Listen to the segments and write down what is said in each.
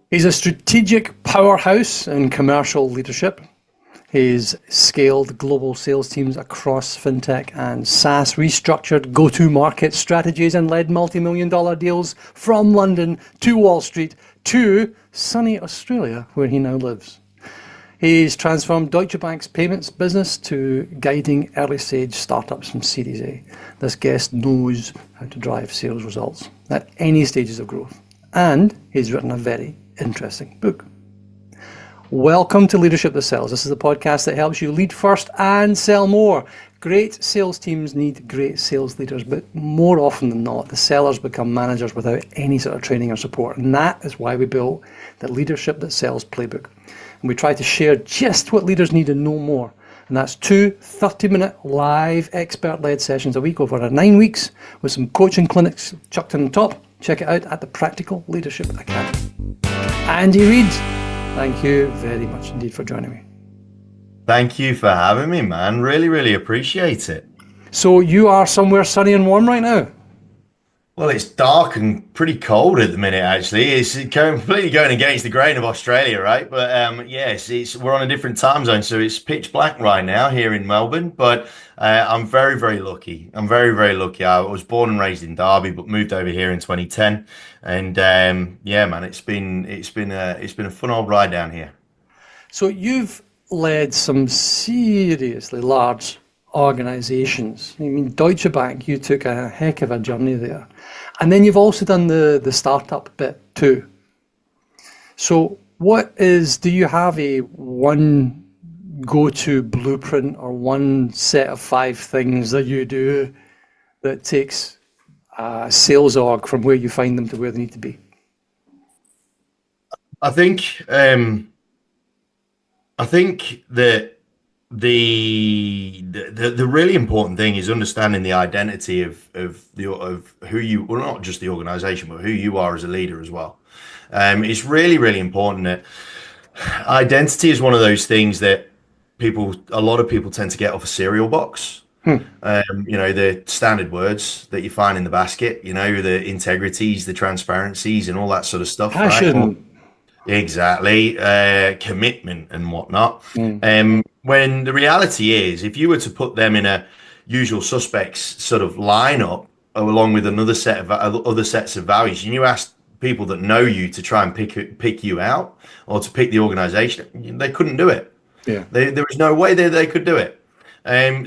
He's a strategic powerhouse in commercial leadership. He's scaled global sales teams across fintech and SaaS, restructured go-to-market strategies and led multi-million-dollar deals from London to Wall Street to sunny Australia, where he now lives. He's transformed Deutsche Bank's payments business to guiding early-stage startups from Series A. This guest knows how to drive sales results at any stages of growth, and he's written a very interesting book. Welcome to Leadership That Sells. This is the podcast that helps you lead first and sell more. Great sales teams need great sales leaders, but more often than not, the sellers become managers without any sort of training or support. And that is why we built the Leadership That Sells playbook. And we try to share just what leaders need and no more. And that's 2 30-minute live expert-led sessions a week over 9 weeks with some coaching clinics chucked on the top. Check it out at the Practical Leadership Academy. Andy Reid, thank you very much indeed for joining me. Thank you for having me, man. Really, really appreciate it. So you are somewhere sunny and warm right now? Well, it's dark and pretty cold at the minute, actually. It's completely going against the grain of Australia, right? But yes, we're on a different time zone, so it's pitch black right now here in Melbourne. But I'm very, very lucky. I'm very, very lucky. I was born and raised in Derby, but moved over here in 2010. And yeah, man, it's been a fun old ride down here. So you've led some seriously large organizations. I mean, Deutsche Bank, you took a heck of a journey there. And then you've also done the startup bit too. So do you have a one go-to blueprint or one set of 5 things that you do that takes a sales org from where you find them to where they need to be? I think that the really important thing is understanding the identity of who you, well, not just the organization, but who you are as a leader as well. It's really, really important that identity is one of those things that a lot of people tend to get off a cereal box. The standard words that you find in the basket, the integrities, the transparencies and all that sort of stuff. Passion. Exactly. Commitment and whatnot. When the reality is, if you were to put them in a usual suspects sort of lineup along with another set of other sets of values, and you ask people that know you to try and pick you out or to pick the organization, they couldn't do it. Yeah. There was no way they could do it.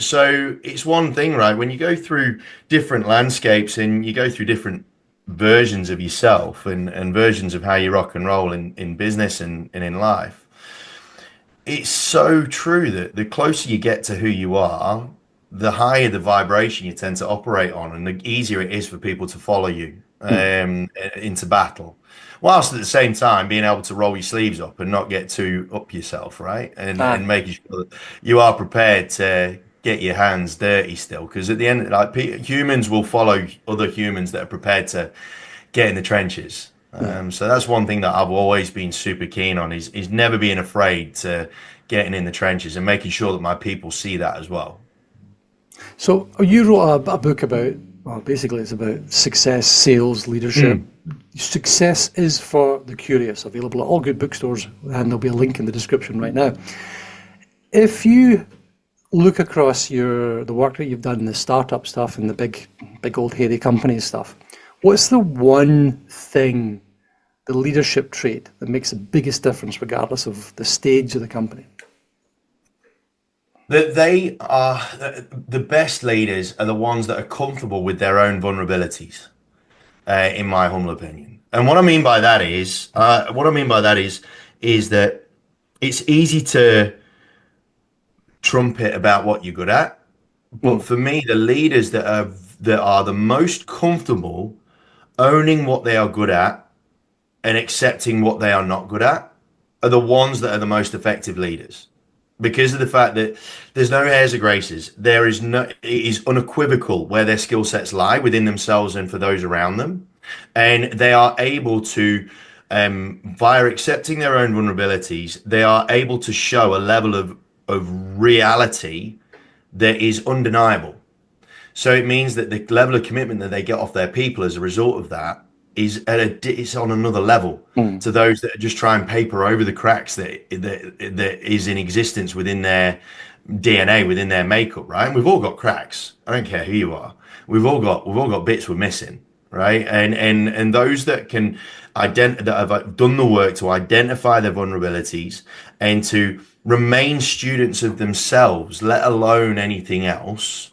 So it's one thing, right? When you go through different landscapes and you go through different versions of yourself and versions of how you rock and roll in business and in life, it's so true that the closer you get to who you are, the higher the vibration you tend to operate on, and the easier it is for people to follow you into battle, whilst at the same time being able to roll your sleeves up and not get too up yourself, right? And making sure that you are prepared to get your hands dirty still, because at the end, humans will follow other humans that are prepared to get in the trenches. So that's one thing that I've always been super keen on is never being afraid to getting in the trenches and making sure that my people see that as well. So you wrote a book about, well, basically it's about success, sales, leadership. Success is for the curious, available at all good bookstores, and there'll be a link in the description right now. If you look across the work that you've done, the startup stuff and the big old hairy company stuff, what's the one thing, the leadership trait that makes the biggest difference regardless of the stage of the company? That they are the best leaders are the ones that are comfortable with their own vulnerabilities, in my humble opinion. And what I mean by that is that it's easy to trumpet about what you're good at, but for me, the leaders that are the most comfortable owning what they are good at and accepting what they are not good at are the ones that are the most effective leaders, because of the fact that there's no airs or graces. It is unequivocal where their skill sets lie within themselves and for those around them, and they are able to, via accepting their own vulnerabilities, they are able to show a level of reality that is undeniable. So it means that the level of commitment that they get off their people as a result of that is it's on another level Mm. to those that just try and paper over the cracks that is in existence within their DNA, within their makeup, right? And we've all got cracks. I don't care who you are. We've all got bits we're missing, right? And those that can that have done the work to identify their vulnerabilities and to remain students of themselves, let alone anything else,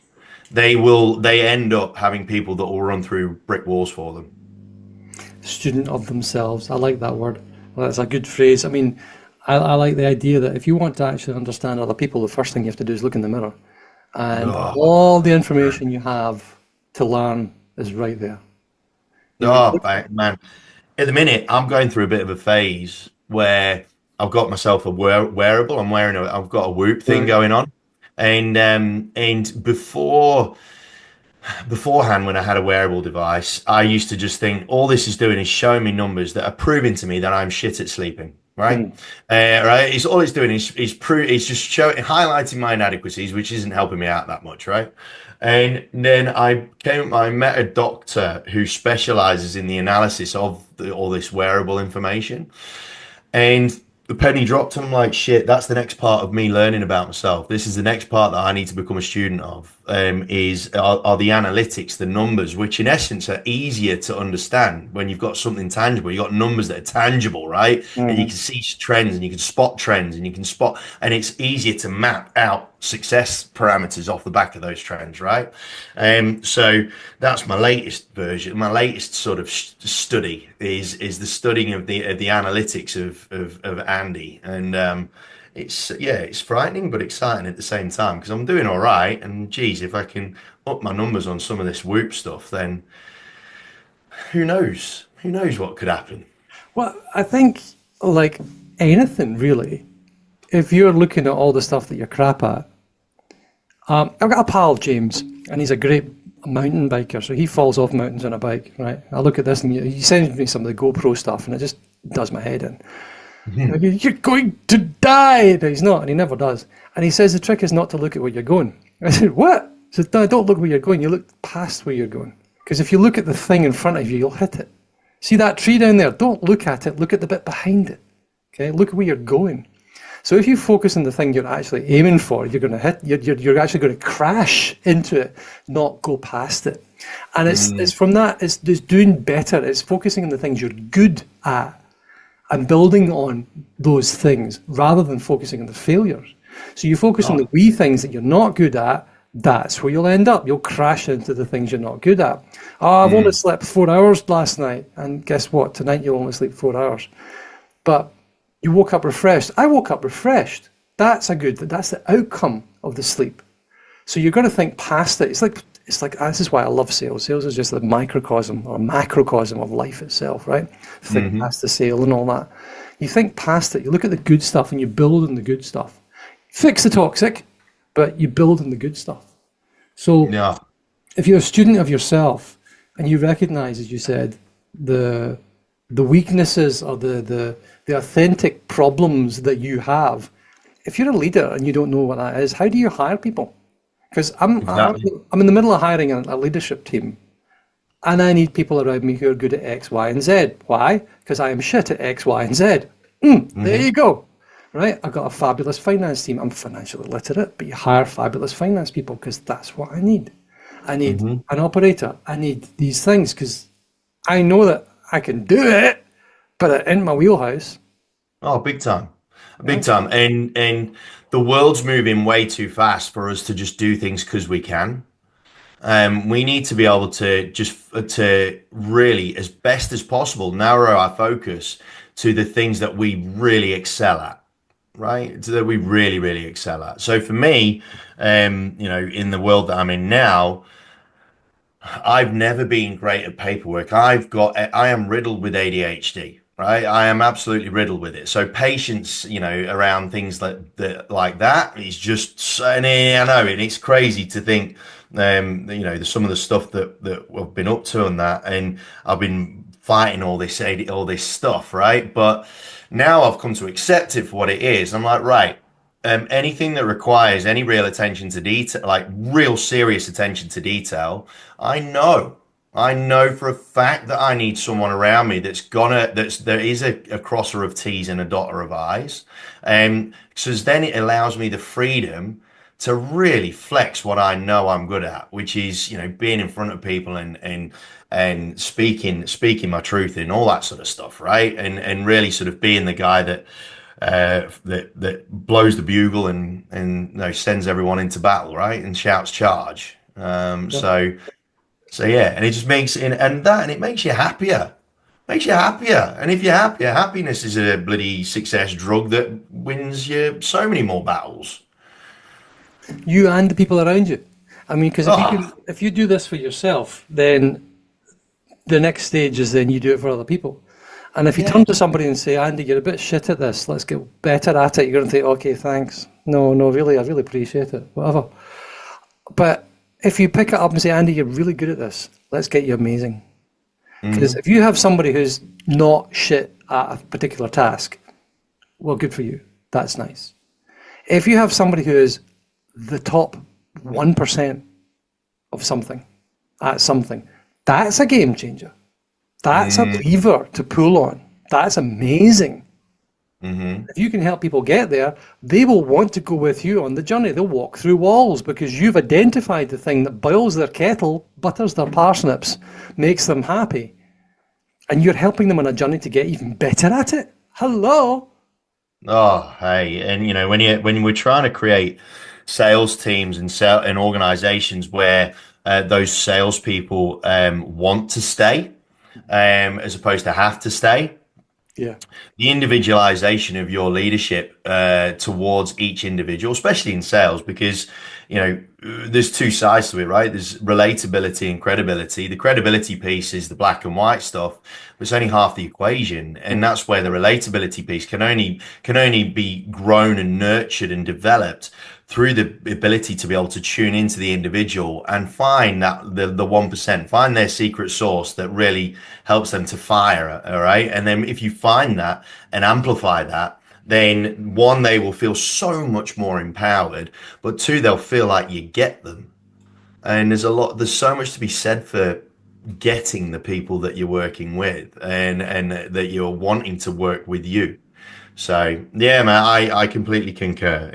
they end up having people that will run through brick walls for them. Student of themselves. I like that word. Well, that's a good phrase. I mean, I like the idea that if you want to actually understand other people, the first thing you have to do is look in the mirror. And Oh, all the information you have to learn is right there. You know, oh, man. At the minute, I'm going through a bit of a phase where I've got myself a wearable. I've got a Whoop thing right. going on, and beforehand, when I had a wearable device, I used to just think all this is doing is showing me numbers that are proving to me that I'm shit at sleeping. Right, Mm. right. It's all it's doing is just showing, highlighting my inadequacies, which isn't helping me out that much, right? And then I met a doctor who specializes in the analysis of all this wearable information. And the penny dropped, and I'm like, shit, that's the next part of me learning about myself. This is the next part that I need to become a student of, are the analytics, the numbers, which in essence are easier to understand when you've got something tangible. You've got numbers that are tangible, right? And you Mhm. can see trends and you can spot trends and you can spot, and it's easier to map out success parameters off the back of those trends, right? So that's my latest version. My latest sort of study is the studying of the analytics of Andy, and it's frightening but exciting at the same time because I'm doing all right. And geez, if I can up my numbers on some of this Whoop stuff, then who knows? Who knows what could happen? Well, I think, like anything really, if you're looking at all the stuff that you're crap at, I've got a pal, James, and he's a great mountain biker. So he falls off mountains on a bike, right? I look at this and he sends me some of the GoPro stuff, and it just does my head in. Like, you're going to die. No, he's not, and he never does. And he says the trick is not to look at where you're going. I said, what? He said, no, don't look where you're going. You look past where you're going. Because if you look at the thing in front of you, you'll hit it. See that tree down there? Don't look at it. Look at the bit behind it. Okay, look at where you're going. So if you focus on the thing you're actually aiming for, you're going to hit. You're actually going to crash into it, not go past it. And it's Mm, from that. It's doing better. It's focusing on the things you're good at and building on those things rather than focusing on the failures. So you focus on oh, the wee things that you're not good at, that's where you'll end up. You'll crash into the things you're not good at. Oh, I've only mm, slept 4 hours last night. And guess what? Tonight you'll only sleep 4 hours. But you woke up refreshed. I woke up refreshed. That's the outcome of the sleep. So you're going to think past it. It's like this is why I love sales. Sales is just the microcosm or macrocosm of life itself, right? Think hmm. past the sale and all that. You think past it. You look at the good stuff and you build on the good stuff. Fix the toxic, but you build on the good stuff. So Yeah. if you're a student of yourself and you recognize, as you said, the the weaknesses or the authentic problems that you have, if you're a leader and you don't know what that is, how do you hire people? Because Exactly. I'm in the middle of hiring a leadership team, and I need people around me who are good at X, Y, and Z. Why? Because I am shit at X, Y, and Z. There Hmm. you go. Right? I've got a fabulous finance team. I'm financially literate, but you hire fabulous finance people because that's what I need. I need Hmm. an operator. I need these things because I know that I can do it, but it in my wheelhouse. Oh, big time. Big Yeah. time. And the world's moving way too fast for us to just do things because we can. We need to be able to to really, as best as possible, narrow our focus to the things that we really excel at, right? That we really, really excel at. So for me, in the world that I'm in now, I've never been great at paperwork. I am riddled with ADHD, right? I am absolutely riddled with it. So patience, around things like that is just, and I know, and it's crazy to think, some of the stuff that I've been up to and that, and I've been fighting all this stuff, right? But now I've come to accept it for what it is. I'm like, right. anything that requires any real attention to detail, like real serious attention to detail, I know. I know for a fact that I need someone around me there is a crosser of T's and a dotter of I's. So then it allows me the freedom to really flex what I know I'm good at, which is, being in front of people and speaking my truth and all that sort of stuff, right? And really sort of being the guy that blows the bugle and sends everyone into battle, right? And shouts charge. Yeah. So yeah, and it just and it makes you happier. Makes you happier. And if you're happier, happiness is a bloody success drug that wins you so many more battles. You and the people around you. I mean, because Oh, if you do this for yourself, then the next stage is then you do it for other people. And if you yeah. turn to somebody and say, Andy, you're a bit shit at this, let's get better at it, you're going to think, okay, thanks. No, no, really, I really appreciate it, whatever. But if you pick it up and say, Andy, you're really good at this, let's get you amazing. Because Hmm. if you have somebody who's not shit at a particular task, well, good for you. That's nice. If you have somebody who is the top 1% of something, at something, that's a game changer. That's a Mm, lever to pull on. That's amazing. hmm. If you can help people get there, they will want to go with you on the journey. They'll walk through walls because you've identified the thing that boils their kettle, butters their parsnips, makes them happy. And you're helping them on a journey to get even better at it. Hello. Oh, hey, and when we're trying to create sales teams and organizations where those salespeople want to stay, as opposed to have to stay, Yeah. the individualization of your leadership towards each individual, especially in sales, because there's two sides to it, right? There's relatability and credibility. The credibility piece is the black and white stuff, but it's only half the equation, and that's where the relatability piece can only be grown and nurtured and developed through the ability to be able to tune into the individual and find that the 1%, find their secret sauce that really helps them to fire. All right. And then if you find that and amplify that, then one, they will feel so much more empowered, but two, they'll feel like you get them. And there's so much to be said for getting the people that you're working with and that you're wanting to work with you. So yeah, man, I completely concur.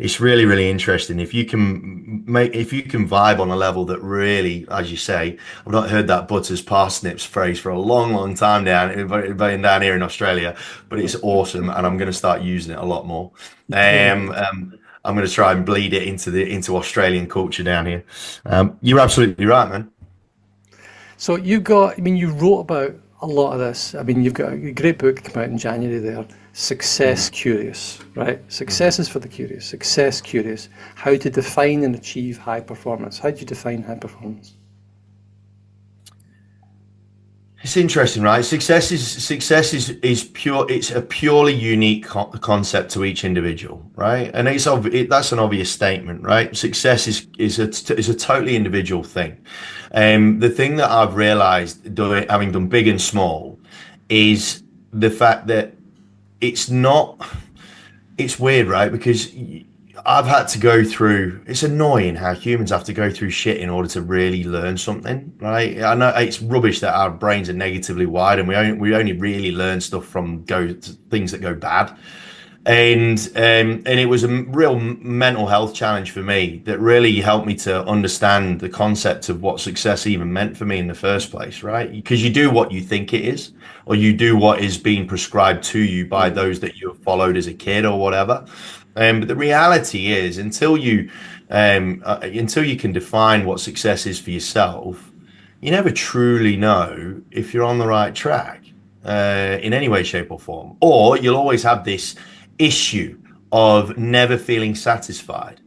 It's really, really interesting. If you can vibe on a level that really, as you say, I've not heard that butters parsnips phrase for a long, long time down here in Australia, but it's awesome, and I'm going to start using it a lot more. Very Um, good. um, I'm going to try and bleed it into Australian culture down here. You're absolutely right, man. So you've got, I mean, you wrote about a lot of this. I mean, you've got a great book come out in January there, Success Mhm. Curious, right? Success is for the curious. Success Curious. How to define and achieve high performance. How do you define high performance? It's interesting, right? Success is pure. It's a purely unique concept to each individual, right? And that's an obvious statement, right? Success is a totally individual thing. The thing that I've realized having done big and small, is the fact that it's not. It's weird, right? Because I've had to go through. It's annoying how humans have to go through shit in order to really learn something, right? I know it's rubbish that our brains are negatively wired, and we only really learn stuff from things that go bad. And it was a real mental health challenge for me that really helped me to understand the concept of what success even meant for me in the first place, right? Because you do what you think it is, or you do what is being prescribed to you by Mm, those that you have followed as a kid or whatever. But the reality is, until you can define what success is for yourself, you never truly know if you're on the right track in any way, shape, or form. Or you'll always have this issue of never feeling satisfied,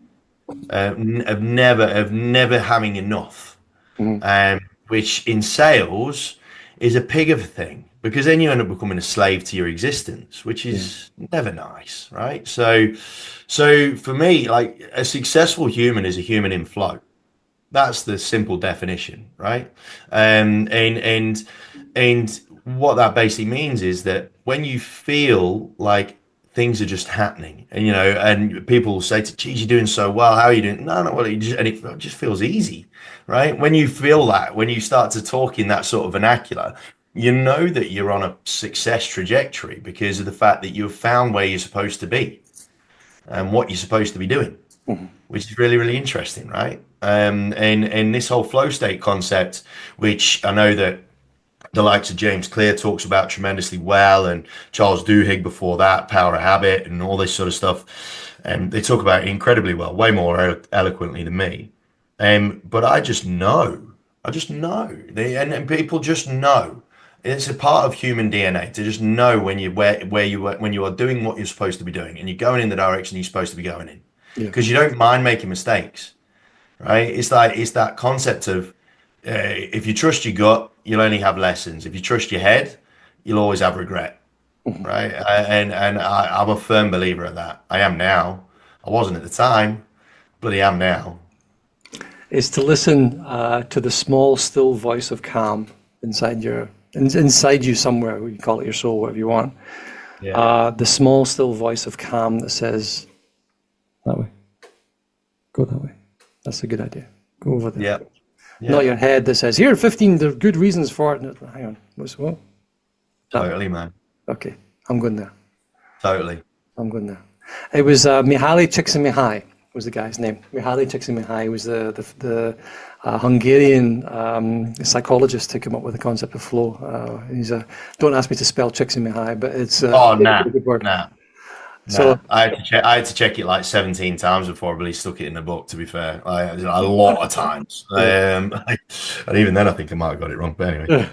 of never having enough, mm, um, which in sales is a pig of a thing because then you end up becoming a slave to your existence, which yeah. is never nice, right? So for me, like a successful human is a human in flow. That's the simple definition, right? And what that basically means is that when you feel like things are just happening. And, and people will say to, geez, you're doing so well. How are you doing? No, well, and it just feels easy, right? When you feel that, when you start to talk in that sort of vernacular, you know that you're on a success trajectory because of the fact that you've found where you're supposed to be and what you're supposed to be doing, which is really, really interesting, right? And this whole flow state concept, which I know that the likes of James Clear talks about tremendously well, and Charles Duhigg before that, Power of Habit, and all this sort of stuff. And they talk about it incredibly well, way more eloquently than me. But I just know, and people just know. It's a part of human DNA to just know when when you are doing what you're supposed to be doing, and you're going in the direction you're supposed to be going in, Yeah. because you don't mind making mistakes, right? It's that concept of if you trust your gut, you'll only have lessons. If you trust your head, you'll always have regret, right? I'm a firm believer of that. I am now. I wasn't at the time, but I am now. Is to listen to the small, still voice of calm inside you somewhere. You call it your soul, whatever you want. Yeah. The small, still voice of calm that says, "That way, go that way. That's a good idea. Go over there." Yeah. Yeah. Not your head that says, "Here, 15. There are good reasons for it." No, hang on. What? Totally, man. Okay, I'm going there. Totally. I'm going there. It was Mihaly Csikszentmihalyi was the guy's name. Mihaly Csikszentmihalyi was the Hungarian psychologist who came up with the concept of flow. Don't ask me to spell Csikszentmihalyi, but it's Oh, a good word. nah. So I had to check it like 17 times before I really stuck it in the book, to be fair. A lot of times. And even then I think I might have got it wrong. But anyway.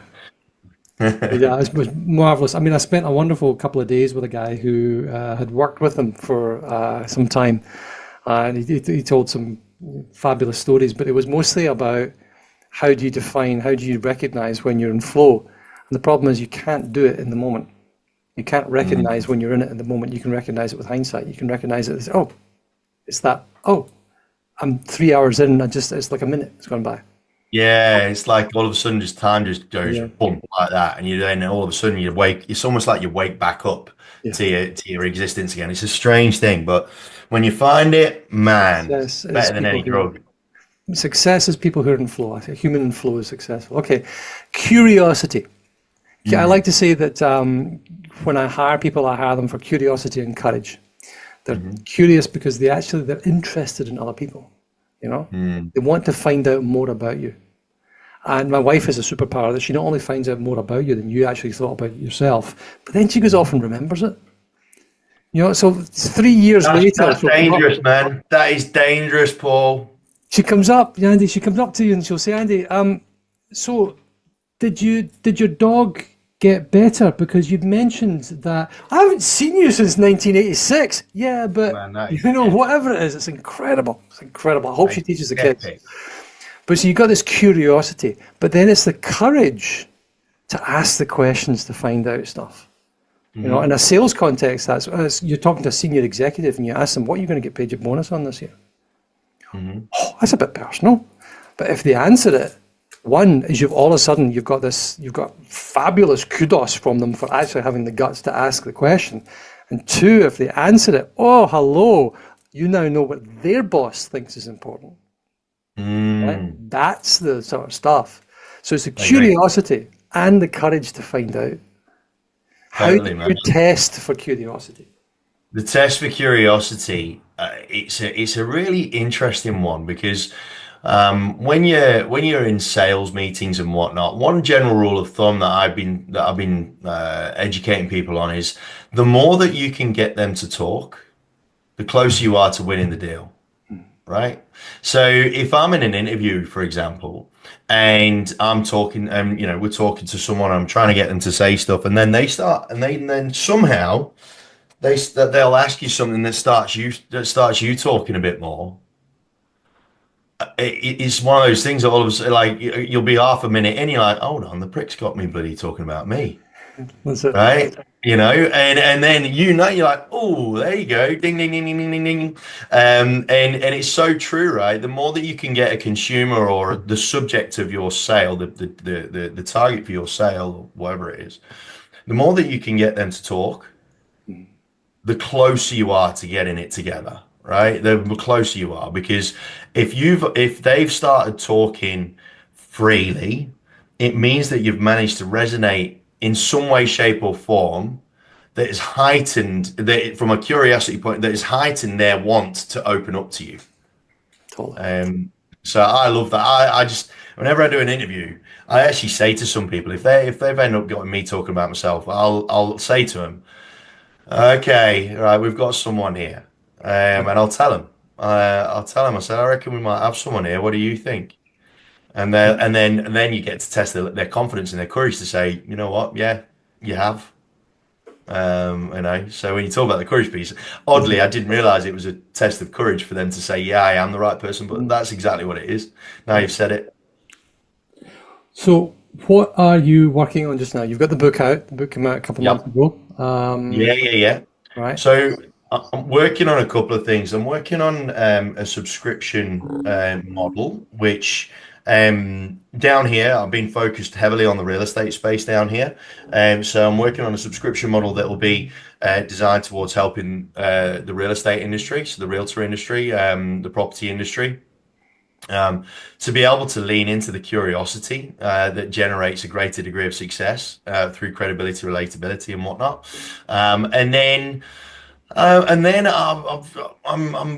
yeah, it was marvelous. I mean, I spent a wonderful couple of days with a guy who had worked with him for some time, and he told some fabulous stories. But it was mostly about how do you recognize when you're in flow. And the problem is you can't do it in the moment. You can't recognize when you're in it in the moment. You can recognize it with hindsight. You can recognize it as, oh, it's that. Oh, I'm 3 hours in. It's like a minute. It's gone by. Yeah, it's like all of a sudden just time just goes Yeah. boom like that, and then all of a sudden you wake. It's almost like you wake back up Yeah. to your existence again. It's a strange thing, but when you find it, man, Success is better than any people drug. Success is people who are in flow. I think a human in flow is successful. Okay, curiosity. I like to say that when I hire people, I hire them for curiosity and courage. They're curious because they're interested in other people. They want to find out more about you. And my wife has a superpower that she not only finds out more about you than you actually thought about yourself, but then she goes off and remembers it. So 3 years later, That's dangerous, man. That is dangerous, Paul. she comes up, Andy. She comes up to you and she'll say, "Andy, so did your dog get better? Because you'd mentioned that I haven't seen you since 1986. Yeah, but Man, whatever it is, it's incredible. It's incredible. I hope she teaches the kids. epic. But so you've got this curiosity, but then it's the courage to ask the questions to find out stuff. In a sales context, that's you're talking to a senior executive and you ask them, "What are you going to get paid your bonus on this year?" Oh, that's a bit personal. But if they answer it, one is you've got fabulous kudos from them for actually having the guts to ask the question. And two, if they answer it, oh, hello, you now know what their boss thinks is important. Right? That's the sort of stuff. So it's the curiosity and the courage to find out. How do you test for curiosity? The test for curiosity, it's a really interesting one because when you're in sales meetings and whatnot, one general rule of thumb that I've been educating people on is the more that you can get them to talk, the closer you are to winning the deal, right? So if I'm in an interview, for example, and I'm talking, and we're talking to someone, I'm trying to get them to say stuff, and then then somehow they'll ask you something that starts you talking a bit more. It's one of those things that all of a sudden, like, you'll be half a minute in, you're like, hold on, the prick's got me bloody talking about me, That's it. right? And then you're like, oh, there you go, ding, ding, ding, ding, ding, ding, ding. And it's so true, right? The more that you can get a consumer or the subject of your sale, the target for your sale, or whatever it is, the more that you can get them to talk, the closer you are to getting it together, right? The closer you are, because if they've started talking freely, it means that you've managed to resonate in some way, shape, or form that is heightened, that from a curiosity point, that is heightened their want to open up to you. Totally. So I love that. I just, whenever I do an interview, I actually say to some people, if they've ended up getting me talking about myself, I'll say to them, okay, right, we've got someone here, and I'll tell them, I said, I reckon we might have someone here. What do you think? And then you get to test their confidence and their courage to say, you know what, yeah, you have. So when you talk about the courage piece, oddly, I didn't realize it was a test of courage for them to say, yeah, I am the right person, but that's exactly what it is. Now you've said it. So what are you working on just now? You've got the book out. The book came out a couple Yep. months ago. Yeah. Right. So I'm working on a couple of things. I'm working on a subscription model, which down here I've been focused heavily on the real estate space down here. So I'm working on a subscription model that will be designed towards helping the real estate industry, so the realtor industry, the property industry. To be able to lean into the curiosity that generates a greater degree of success through credibility, relatability, and whatnot. I'm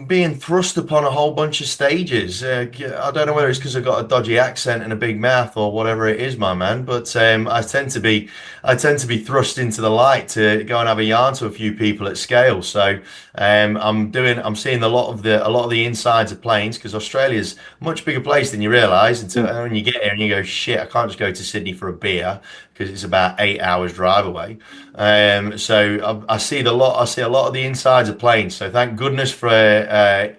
being thrust upon a whole bunch of stages. I don't know whether it's because I've got a dodgy accent and a big mouth or whatever it is, my man. But I tend to be thrust into the light to go and have a yarn to a few people at scale. So I'm seeing a lot of the insides of planes, because Australia's a much bigger place than you realise. Until when you get here and you go, shit, I can't just go to Sydney for a beer, because it's about 8 hours drive away. So I see a lot of the insides of planes. So thank goodness for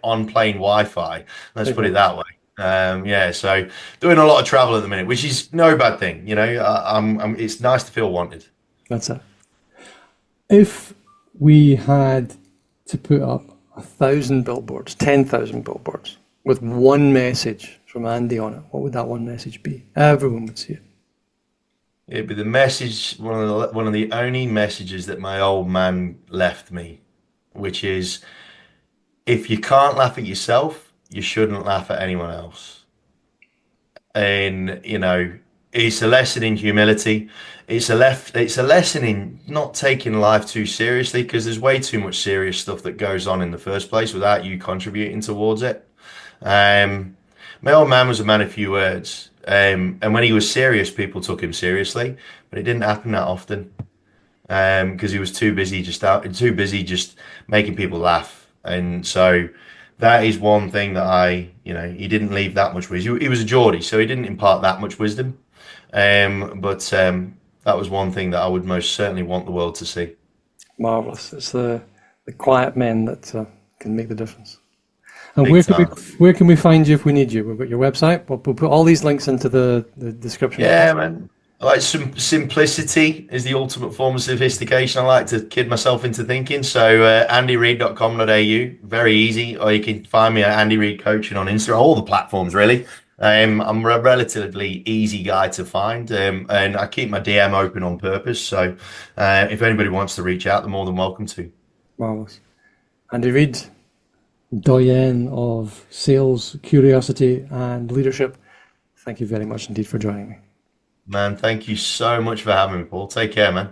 on-plane Wi-Fi. Let's put it that way. So doing a lot of travel at the minute, which is no bad thing. It's nice to feel wanted. That's it. If we had to put up 1,000 billboards, 10,000 billboards with one message from Andy on it, what would that one message be? Everyone would see it. It'd be the message, one of the only messages that my old man left me, which is, if you can't laugh at yourself, you shouldn't laugh at anyone else. And it's a lesson in humility. It's a lesson in not taking life too seriously, because there's way too much serious stuff that goes on in the first place without you contributing towards it. My old man was a man of few words. And when he was serious, people took him seriously, but it didn't happen that often, because he was too busy just making people laugh. And so that is one thing that he didn't leave that much wisdom. He was a Geordie, so he didn't impart that much wisdom. But that was one thing that I would most certainly want the world to see. Marvelous. It's the quiet men that can make the difference. And Big time. where can we find you if we need you? We've got your website. We'll put all these links into the description. Yeah, man. I like simplicity is the ultimate form of sophistication. I like to kid myself into thinking. So andyreid.com.au, very easy. Or you can find me at Andy Reid Coaching on Instagram, all the platforms really. I'm a relatively easy guy to find, and I keep my DM open on purpose. So if anybody wants to reach out, they're more than welcome to. Marvelous. Andy Reid, doyen of sales, curiosity, and leadership. Thank you very much indeed for joining me. Man, thank you so much for having me, Paul. Take care, man.